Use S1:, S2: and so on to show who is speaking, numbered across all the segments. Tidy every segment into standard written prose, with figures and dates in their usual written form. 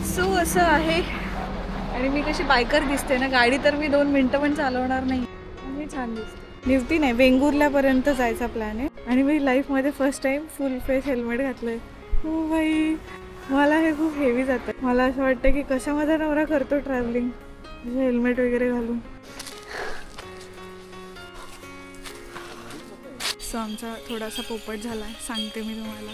S1: So असं आहे आणि मी कशी बायकर दिसते ना, गाडी तर मी 2 मिनिटं पण चालवणार नाही, मी छान दिसते. निवती नाही, वेंगुर्ल्यापर्यंत जायचा प्लॅन आहे आणि मी लाईफमध्ये फर्स्ट टाइम फुल फेस हेल्मेट घातलंय. हो भाई, मला हे खूप हेवी जातं. मला असं वाटतं की कशा माझा नवरा करतो ट्रॅव्हलिंग हेल्मेट वगैरे घालून. सो आमचा थोडासा पोपट झाला आहे, सांगते मी तुम्हाला.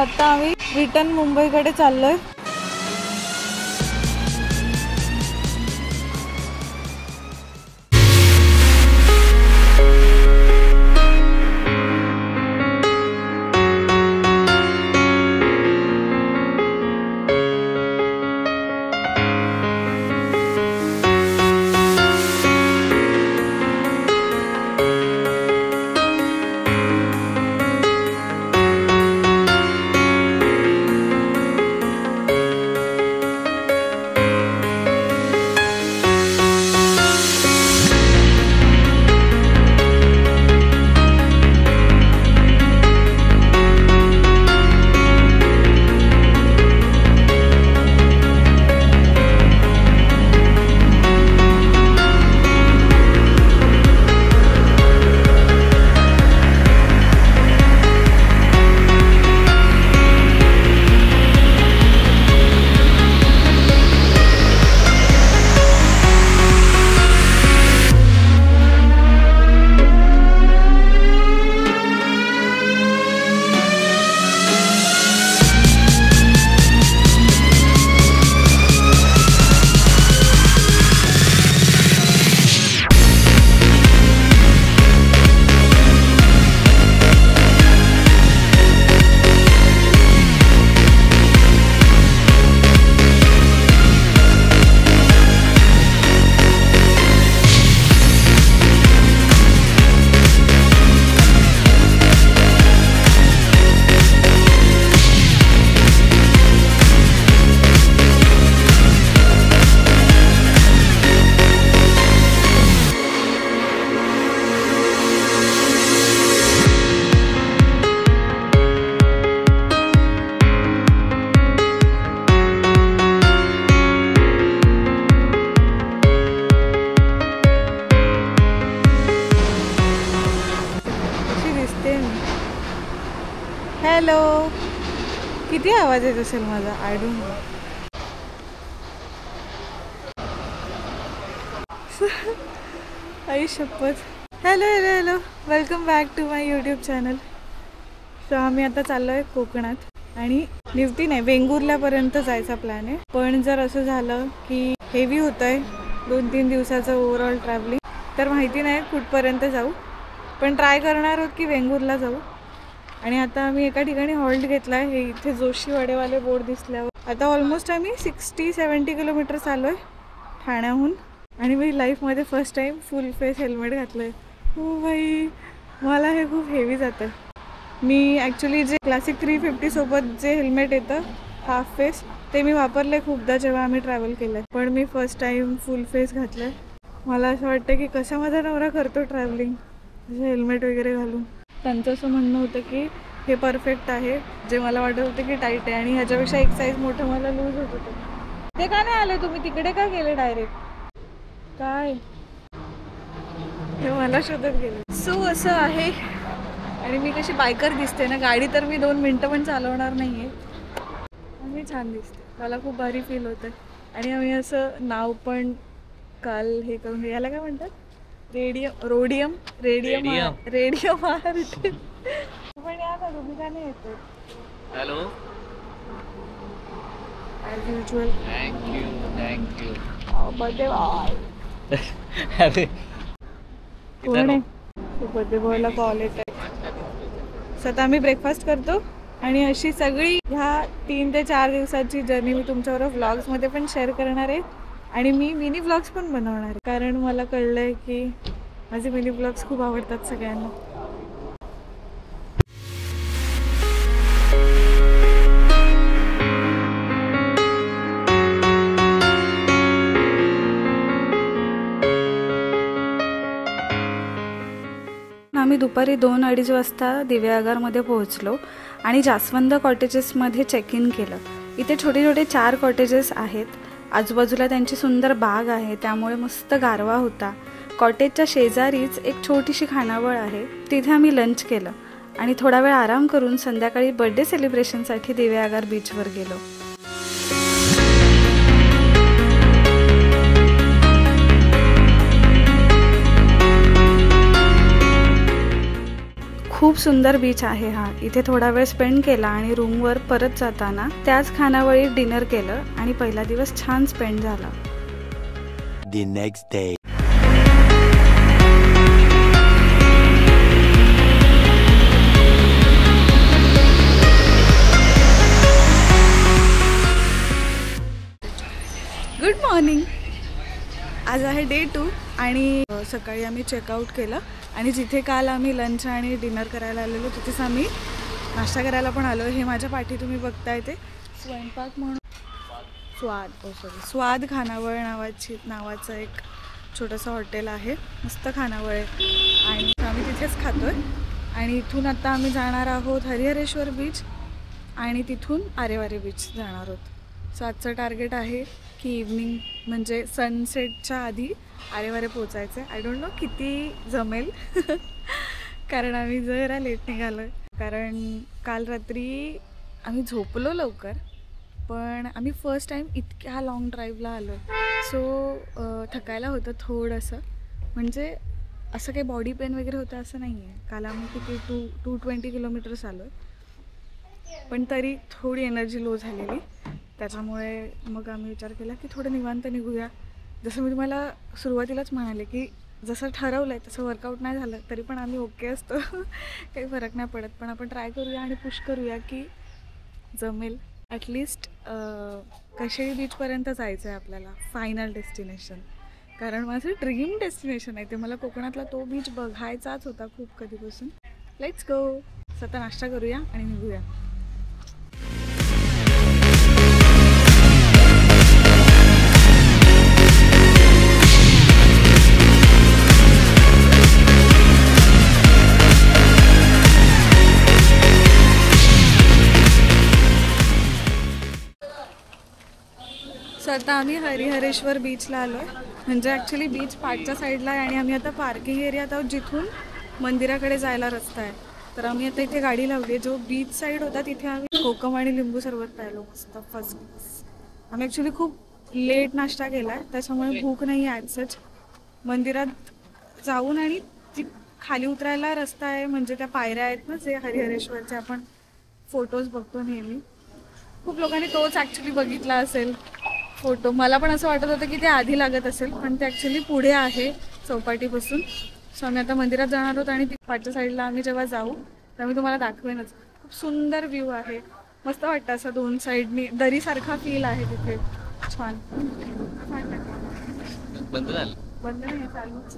S1: आता आम्ही रिटर्न मुंबईकडे चाललोय. हॅलो, किती आवाज येत असेल माझा? I don't know. आई शपथ. Hello hello hello, welcome back to my YouTube channel. So आम्ही आता चाललो आहे कोकणात आणि निवती नाही, वेंगुर्ल्यापर्यंत जायचा प्लॅन आहे. पण जर असं झालं की हेवी होतं आहे 2-3 दिवसाचं ओव्हरऑल ट्रॅव्हलिंग, तर माहिती नाही कुठपर्यंत जाऊ, पण ट्राय करणार आहोत की वेंगुर्ला जाऊ. आणि आता आम्ही एका ठिकाणी हॉल्ट घेतला आहे. हे इथे जोशीवाडेवाले बोर्ड दिसल्यावर आता ऑलमोस्ट आम्ही 60-70 किलोमीटर चाललो आहे ठाण्याहून. आणि मी लाईफमध्ये फर्स्ट टाइम फुल फेस हेल्मेट घातलं आहे. हो भाई, मला हे खूप हेवी जातं. मी ॲक्च्युली जे क्लासिक 350 सोबत जे हेल्मेट येतं हाफ फेस, ते मी वापरलं आहे खूपदा जेव्हा आम्ही ट्रॅव्हल केलं आहे. पण मी फर्स्ट टाइम फुल फेस घातलं आहे. मला असं वाटतं की कशा माझा नवरा करतो ट्रॅव्हलिंग हेल्मेट वगैरे घालून. त्यांचं असं म्हणणं होतं की हे परफेक्ट आहे, जे मला वाटत होतं की टाईट आहे आणि ह्याच्यापेक्षा एक साईज मोठं मला लूज होत होतं. ते का नाही आले तुम्ही तिकडे, का गेले डायरेक्ट? काय हे मला शोधत गेले. सो असं आहे आणि मी कशी बायकर दिसते ना, गाडी तर मी 2 मिनिटं पण चालवणार नाही आहे, मी छान दिसते. मला खूप भारी फील होतं. आणि आम्ही असं नाव पण काल हे करून, याला काय म्हणतात, रेडियम पण या ना, तुम्ही का नाही येतो?
S2: Hello,
S1: as usual.
S2: Thank you.
S1: Birthday boy.
S2: अरे
S1: कोण आहे? बर्थडे बॉयला कॉल येत आहे. स्वतः आम्ही ब्रेकफास्ट करतो आणि अशी सगळी ह्या 3 ते 4 दिवसाची जर्नी मी तुमच्याबरोबर व्लॉग्समध्ये पण शेअर करणार आहे आणि मी मिनी व्लॉग्स पण बनवणार आहे. कारण मला कळलं आहे की माझे मिनी ब्लॉग्स खूप आवडतात सगळ्यांना. आम्ही दुपारी 2-2:30 वाजता दिव्यागारमध्ये पोहोचलो आणि जास्वंद कॉटेजेसमध्ये चेक इन केलं. इथे छोटे छोटे 4 कॉटेजेस आहेत. आजूबाजूला त्यांची सुंदर बाग आहे, त्यामुळे मस्त गारवा होता. कॉटेजच्या शेजारीच एक छोटीशी खानावळ आहे, तिथे आम्ही लंच केलं आणि थोडा वेळ आराम करून संध्याकाळी बर्थडे सेलिब्रेशनसाठी दिव्यागार बीचवर गेलो. खूप सुंदर बीच आहे हा. इथे थोडा वेळ स्पेंड केला आणि रूमवर परत जाताना त्याच खानावळीत डिनर केलं आणि पहिला दिवस छान स्पेंड झाला.
S3: The next day.
S1: Good morning. आज आहे डे 2 आणि सकाळी आम्ही चेकआउट केलं आणि जिथे काल आम्ही लंच आणि डिनर करायला आलेलो तिथेच आम्ही नाश्ता करायला पण आलो. हे माझ्या पाठी तुम्ही बघताय ते स्वयंपाक म्हणून स्वाद खानावळ नावाचं एक छोटंसं हॉटेल आहे. मस्त खानावळ आहे आणि आम्ही तिथेच खातोय. आणि इथून आता आम्ही जाणार आहोत हरिहरेश्वर बीच आणि तिथून आरेवारे बीच जाणार आहोत. सो आजचं टार्गेट आहे की इव्हनिंग म्हणजे सनसेटच्या आधी आरेवारे पोचायचं आहे. आय डोंट नो किती जमेल कारण आम्ही जरा लेट निघालो आहे. कारण काल रात्री आम्ही झोपलो लवकर, पण आम्ही फर्स्ट टाईम इतक्या लॉंग ड्राईव्हला आलो आहे. सो थकायला होतं थोडंसं, म्हणजे असं काही बॉडी पेन वगैरे होतं असं नाही आहे. काल आम्ही किती 220 किलोमीटर्स आलो आहे, पण तरी थोडी एनर्जी लो झालेली. त्याच्यामुळे मग आम्ही विचार केला की थोडं निवांत निघूया. जसं मी तुम्हाला सुरुवातीलाच म्हणाले की जसं ठरवलं आहे तसं वर्कआउट नाही झालं तरी पण आम्ही ओके असतो काही फरक नाही पडत. पण आपण ट्राय करूया आणि पुश करूया की जमेल. ॲटलिस्ट कशेळी बीचपर्यंत जायचं आहे आपल्याला, फायनल डेस्टिनेशन. कारण माझं ड्रीम डेस्टिनेशन आहे ते. मला कोकणातला तो बीच बघायचाच होता खूप कधीपासून. Let's go. स्वतः नाश्ता करूया आणि निघूया. सो आता आम्ही हरिहरेश्वर बीचला आलो आहे. म्हणजे ॲक्च्युली बीच पाठच्या साईडला आहे आणि आम्ही आता पार्किंग एरियात आहोत जिथून मंदिराकडे जायला रस्ता आहे. तर आम्ही आता इथे गाडी लावली आहे. जो बीच साईड होता तिथे आम्ही कोकम आणि लिंबू सरबत प्यायलो मस्त फर्स्ट क्लास. आम्ही ॲक्च्युली खूप लेट नाश्ता केला आहे त्याच्यामुळे भूक नाही आहे ॲज सच. मंदिरात जाऊन आणि जी खाली उतरायला रस्ता आहे म्हणजे त्या पायऱ्या आहेत ना जे हरिहरेश्वरचे आपण फोटोज बघतो नेहमी, खूप लोकांनी तोच ॲक्च्युली बघितला असेल फोटो. मला पण असं वाटत होतं की ते आधी लागत असेल, पण ते ॲक्च्युली पुढे आहे चौपाटीपासून. सो आम्ही आता मंदिरात जाणार आहोत आणि पाठच्या साईडला आम्ही जेव्हा जाऊ तेव्हा मी तुम्हाला दाखवेनच. खूप सुंदर व्ह्यू आहे, मस्त वाटतं असं दोन साईडनी दरीसारखा फील आहे तिथे. छान.
S2: बंद झालं?
S1: बंद नाही, चालूच.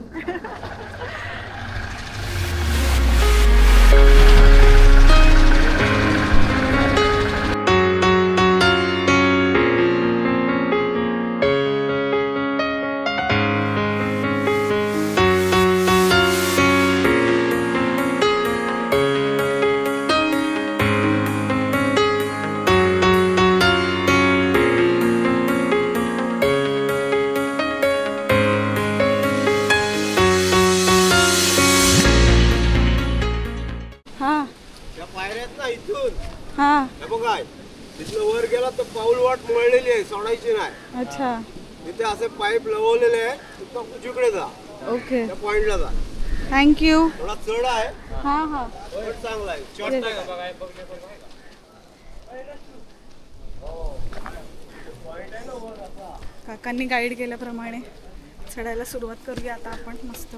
S1: हां
S4: बघा तिथलं वर गेला तर पाऊल वाट मळलेली आहे, सोडायची नाही.
S1: अच्छा.
S4: तिथे असे पाईप लावलेले आहे, तिथं उजवीकडे जा.
S1: ओके,
S4: त्या पॉइंटला जा.
S1: थँक्यू.
S4: थोडा चढ आहे.
S1: हां हां,
S4: पण चांगला आहे. शॉर्ट नाही का?
S1: काकांनी गाईड केल्याप्रमाणे चढायला सुरुवात करूया आता आपण. मस्त.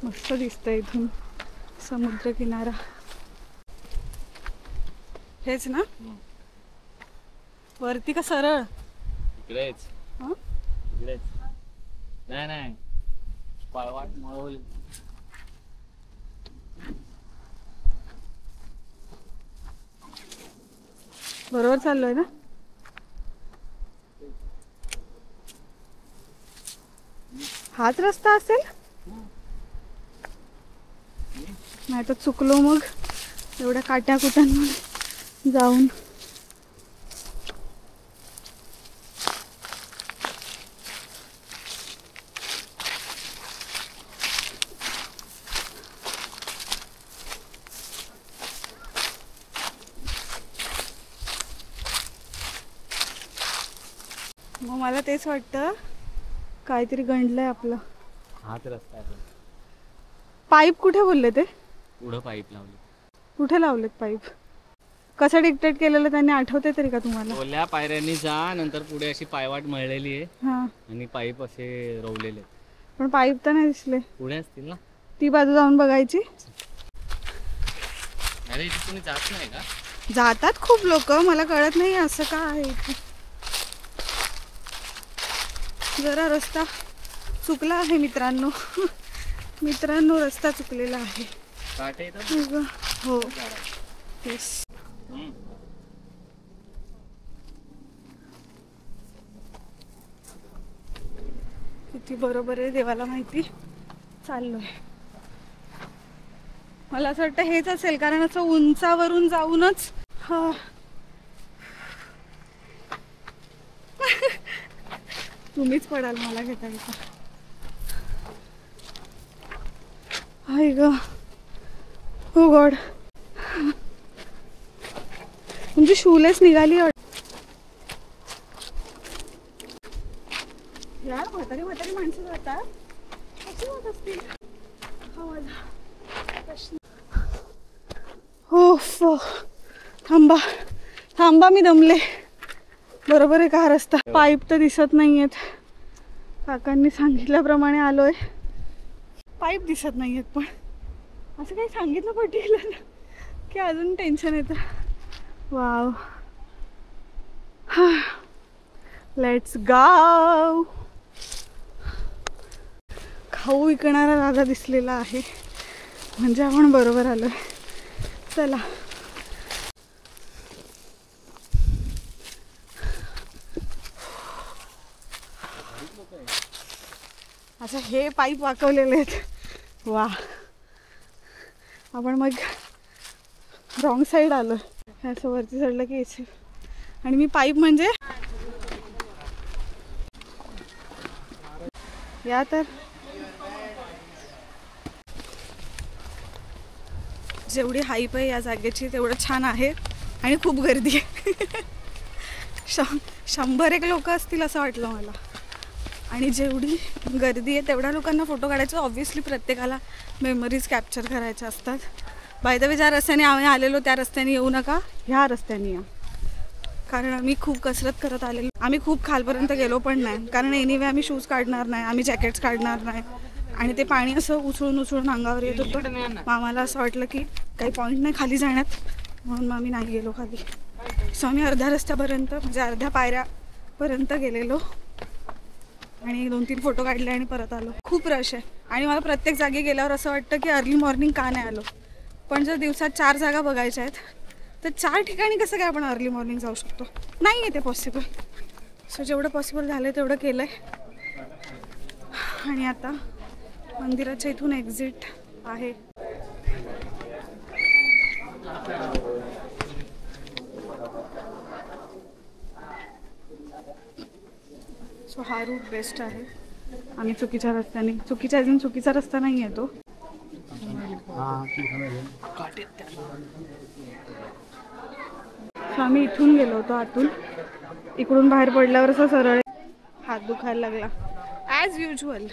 S1: मस्त दिसतंय इथून समुद्र किनारा. हेच ना वरती का सरळ?
S2: इकडेच
S1: हं?
S2: इकडेच. नाही नाही पाळवाट मळवली.
S1: बरोबर चाललोय ना? हाच रस्ता असेल? नाही तर चुकलो मग एवढ्या काट्या कुट्यांमध्ये जाऊन. मग मला तेच वाटतं काहीतरी गंडलंय आपलं.
S2: हाच रस्ता आहे.
S1: पाईप कुठे बोलले ते?
S2: पुढं पाईप लावली.
S1: कुठे लावलेत पाईप? कसं डिक्टेट केलेलं त्यांनी आठवते तरी का तुम्हाला?
S2: ओल्या पायऱ्यांनी जा, नंतर पुढे अशी पायवाट मळलेली आहे
S1: हा
S2: आणि पाईप असे रोवलेले आहेत.
S1: पण पाईप तर नाही दिसले.
S2: पुढे असतील ना.
S1: ती बाजू जाऊन बघायची.
S2: अरे इथे कोणी जात नाही का?
S1: जातात खूप लोक, मला कळत नाही असं का आहे इथे. जरा रस्ता चुकला आहे मित्रांनो. मित्रांनो रस्ता चुकलेला आहे.
S2: काटे येतात.
S1: हो येस. किती बरोबर आहे देवाला माहिती. चाललोय. मला असं वाटतं हेच असेल, कारण असं उंचावरून जाऊनच हा तुम्हीच पडाल मला घेता घेता. हाय ग हो गॉड. तुमची शूलेस निघाली. यार म्हातारी म्हातारी माणसं जातात कशी होत असतील. हा माझा प्रश्न. हो थांबा थांबा मी दमले. बरोबर आहे का रस्ता? पाईप तर दिसत नाहीयेत. काकांनी सांगितल्याप्रमाणे आलोय. पाईप दिसत नाहीयेत, पण असं काही सांगितलं पर्टिक्युलर की अजून टेन्शन येतं. वाव. Let's go. खाऊ विकणारा दादा दिसलेला आहे, म्हणजे आपण बरोबर आलोय. चला. अच्छा हे पाईप वाकवलेले आहेत. वा. आपण मग रॉंग साईड आलो. असं वरती चढलं की यायचं. आणि मी पाईप म्हणजे या तर जेवढी हाईप आहे या जागेची तेवढं छान आहे. आणि खूप गर्दी आहे. 100 लोक असतील असं वाटलं मला. आणि जेवढी गर्दी आहे तेवढ्या लोकांना फोटो काढायचे. ऑब्व्हियसली प्रत्येकाला मेमरीज कॅप्चर करायच्या असतात. बाय द वे ज्या रस्त्याने आम्ही आलेलो त्या रस्त्याने येऊ नका, ह्या रस्त्याने या. कारण आम्ही खूप कसरत करत आलेलो. आम्ही खूप खालपर्यंत गेलो पण नाही, कारण एनिवे आम्ही शूज काढणार नाही, आम्ही जॅकेट्स काढणार नाही. आणि ते पाणी असं उचळून उचळून अंगावर येत होतं. मग आम्हाला असं वाटलं की काही पॉईंट नाही खाली जाण्यात, म्हणून मग आम्ही नाही गेलो खाली. सो आम्ही अर्ध्या रस्त्यापर्यंत म्हणजे अर्ध्या पायऱ्यापर्यंत गेलेलो आणि 2-3 फोटो काढले आणि परत आलो. खूप रश आहे. आणि मला प्रत्येक जागी गेल्यावर असं वाटतं की अर्ली मॉर्निंग का नाही आलो. पण जर दिवसात 4 जागा बघायच्या आहेत तर 4 ठिकाणी कसं काय आपण अर्ली मॉर्निंग जाऊ शकतो? नाही आहे ते पॉसिबल. सो जेवढं पॉसिबल झालं आहे तेवढं केलं आहे. आणि आता मंदिराच्या इथून एक्झिट आहे. सो हा रूट बेस्ट आहे. आम्ही चुकीच्या रस्त्याने, चुकीचा रस्ता नाही आहे तो. सो आम्ही इथून गेलो होतो आतून. इकडून बाहेर पडल्यावर असं सरळ हात दुखायला लागला ॲज युज्युअल.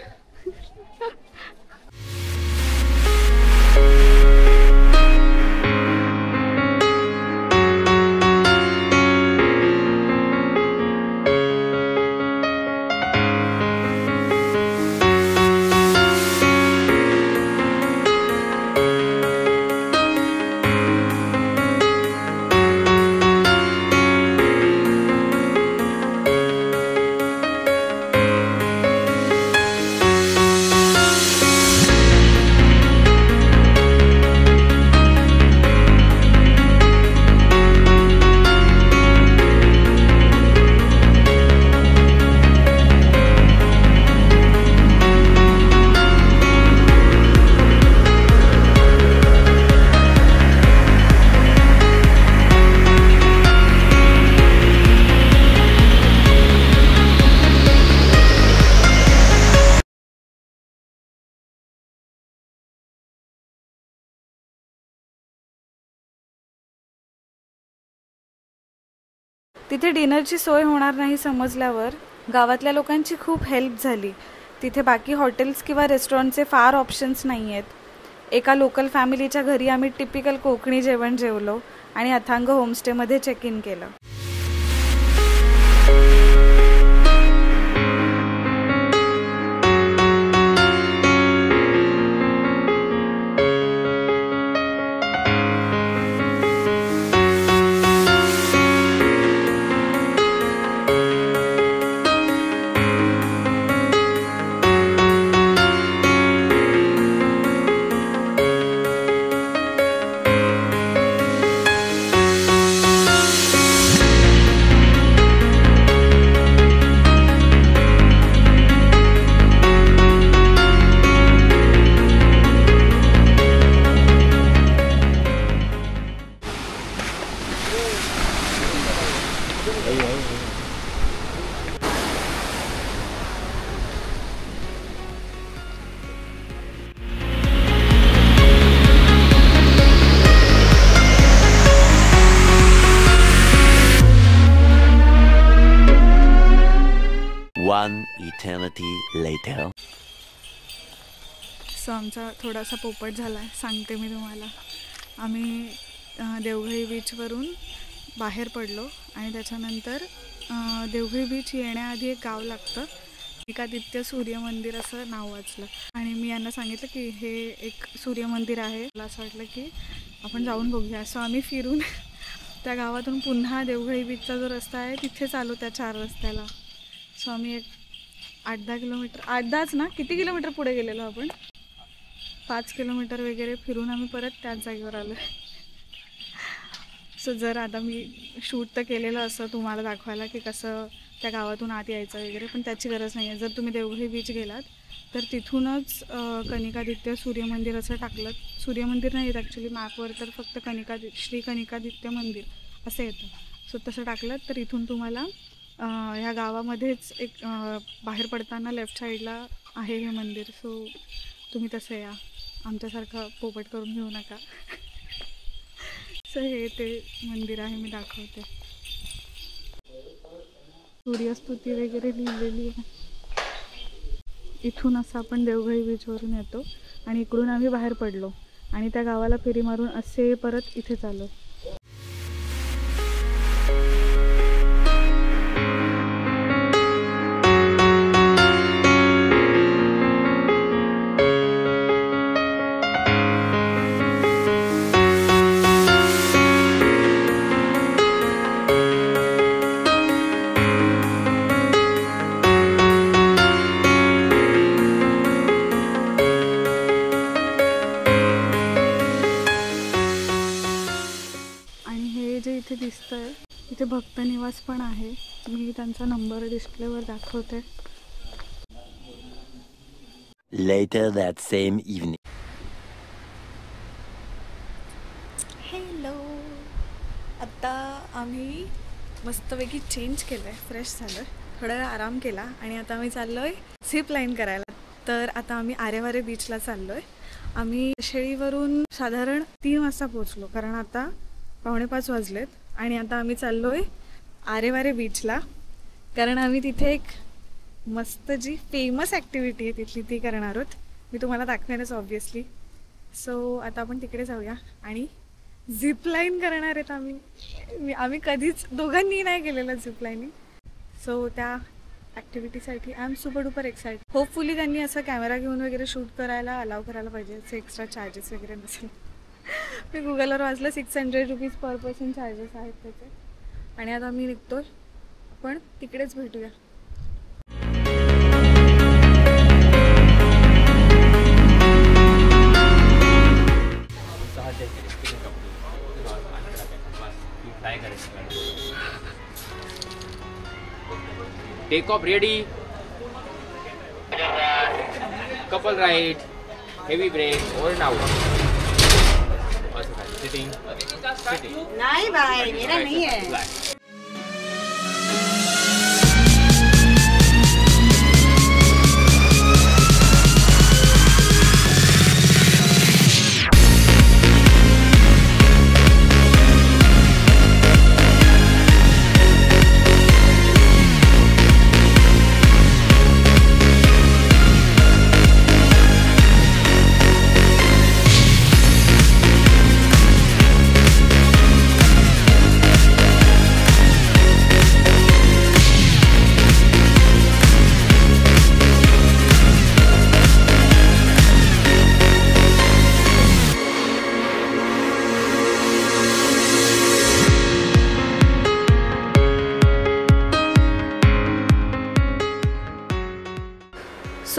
S1: तिथे डिनरची सोय होणार नाही समजल्यावर गावातल्या लोकांची खूप हेल्प झाली. तिथे बाकी हॉटेल्स किंवा रेस्टॉरंटचे फार ऑप्शन्स नाही आहेत. एका लोकल फॅमिलीच्या घरी आम्ही टिपिकल कोकणी जेवण जेवलो आणि अथांग होमस्टेमध्ये चेक इन केलं.
S3: One eternity later.
S1: सो आमचा थोडासा पोपट झाला आहे, सांगते मी तुम्हाला. आम्ही देवघळी बीचवरून बाहेर पडलो आणि त्याच्यानंतर देवघळी बीच येण्याआधी एक गाव लागतं, कनिकादित्य सूर्यमंदिर असं नाव वाचलं. आणि मी यांना सांगितलं की हे एक सूर्यमंदिर आहे, मला असं वाटलं की आपण जाऊन बघूया. सो आम्ही फिरून त्या गावातून पुन्हा देवघळी बीचचा जो रस्ता आहे तिथेच आलो, त्या 4 रस्त्याला. सो आम्ही एक 8-10 किलोमीटर, 8-10च ना, किती किलोमीटर पुढे गेलेलो आपण, 5 किलोमीटर वगैरे फिरून आम्ही परत त्याच जागेवर आलो. सो जर आता मी शूट तर केलेलं असं तुम्हाला दाखवायला की कसं त्या गावातून आत यायचं वगैरे, पण त्याची गरज नाही आहे. जर तुम्ही देवघळी बीच गेलात तर तिथूनच कनिकादित्य सूर्यमंदिर असं टाकलं, सूर्यमंदिर नाही येत ॲक्च्युली मॅपवर, तर फक्त श्री कनिकादित्य मंदिर असं येतं. सो तसं टाकलं तर इथून तुम्हाला ह्या गावामध्येच एक बाहेर पडताना लेफ्ट साईडला आहे हे मंदिर. सो तुम्ही तसं या, आमच्यासारखं पोपट करून घेऊ नका. सो हे ते मंदिर आहे, मी दाखवते. सूर्यस्तुती वगैरे लिहिलेली आहे. इथून असं आपण देवघळी बीचवरून येतो आणि इकडून आम्ही बाहेर पडलो आणि त्या गावाला फेरी मारून असे परत इथे चाललो. इथे दिसतंय इथे भक्त निवास पण आहे, मी त्यांचा नंबर डिस्प्लेवर दाखवते.
S3: Later that same evening.
S1: Hello, आता आम्ही मस्तपैकी चेंज केलं आहे, फ्रेश झालं, थोडा वेळ आराम केला आणि आता आम्ही चाललो आहे झिप लाईन करायला. तर आता आम्ही आरेवारे बीचला चाललो आहे. आम्ही शेळीवरून साधारण 3 वाजता पोचलो, कारण आता 4:45 वाजलेत आणि आता आम्ही चाललो आहे आरेवारे बीचला, कारण आम्ही तिथे एक मस्त जी फेमस ॲक्टिव्हिटी आहे तिथली ती करणार आहोत. मी तुम्हाला दाखवेनच ऑब्व्हियसली. सो आता आपण तिकडे जाऊया आणि झिप लाईन करणार आहेत आम्ही कधीच दोघांनी नाही केलेलं झिप लाईनिंग. सो त्या ॲक्टिव्हिटीसाठी I am super duper excited. Hopefully त्यांनी असं कॅमेरा घेऊन वगैरे शूट करायला अलाव करायला पाहिजे, असे एक्स्ट्रा चार्जेस वगैरे नसेल. मी गुगलवर वाचलं 600 रुपीज पर पर्सन चार्जेस आहेत त्याचे. आणि आता मी निघतोय, आपण तिकडेच भेटूया.
S2: Take off ready, couple ride, heavy brake, hold out. Sitting
S5: नहीं भाई, मेरा नहीं है.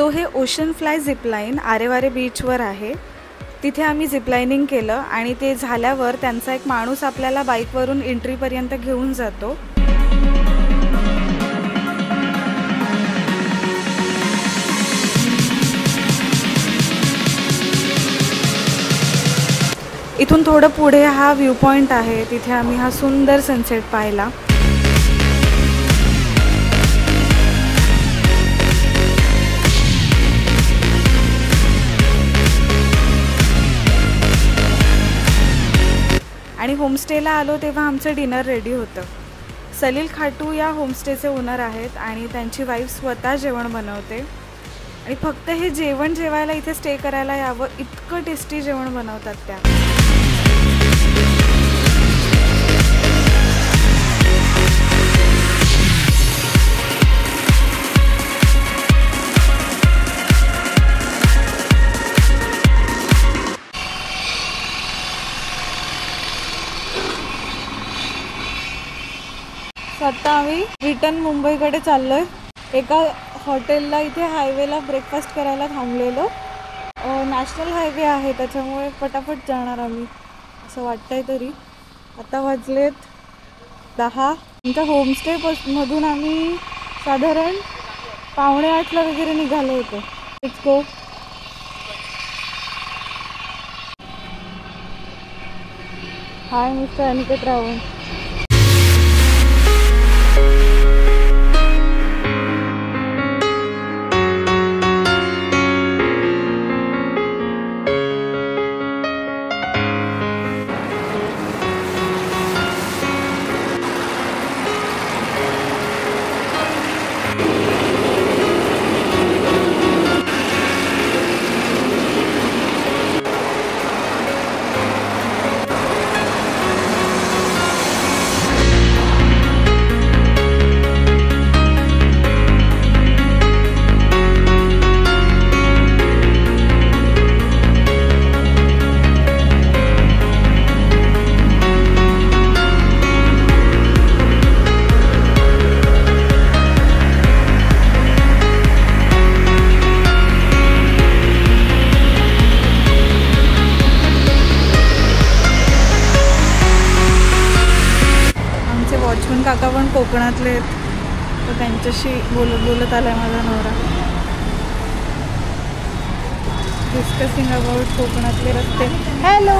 S1: सो हे ओशन फ्लाय झिपलाईन आरेवारे बीचवर आहे. तिथे आम्ही झिपलायनिंग केलं आणि ते झाल्यावर त्यांचा एक माणूस आपल्याला बाईकवरून एंट्रीपर्यंत घेऊन जातो. इथून थोडं पुढे हा व्ह्यू पॉइंट आहे. तिथे आम्ही हा सुंदर सनसेट पाहिला. आणि होमस्टेला आलो तेव्हा आमचं डिनर रेडी होतं. सलील खाटू या होमस्टेचे ओनर आहेत आणि त्यांची वाईफ स्वतः जेवण बनवते. आणि फक्त हे जेवण जेवायला इथे स्टे करायला यावं, इतकं टेस्टी जेवण बनवतात त्या. आता आम्ही रिटर्न मुंबईकडे चाललोय. एका हॉटेलला इथे हायवेला ब्रेकफास्ट करायला थांबलेलो. नॅशनल हायवे आहे त्याच्यामुळे पटापट जाणार आम्ही असं वाटतंय. तरी आता वाजलेत 10. आमच्या होमस्टे मधून आम्ही साधारण 7:45 वगैरे निघालो होतो. Let's go. Hi mister Aniket Ravan. काका पण कोकणातले आहेत, तर त्यांच्याशी बोलत आलाय माझा नवरा. डिस्कसिंग अबाउट कोकणातले रस्ते. हॅलो.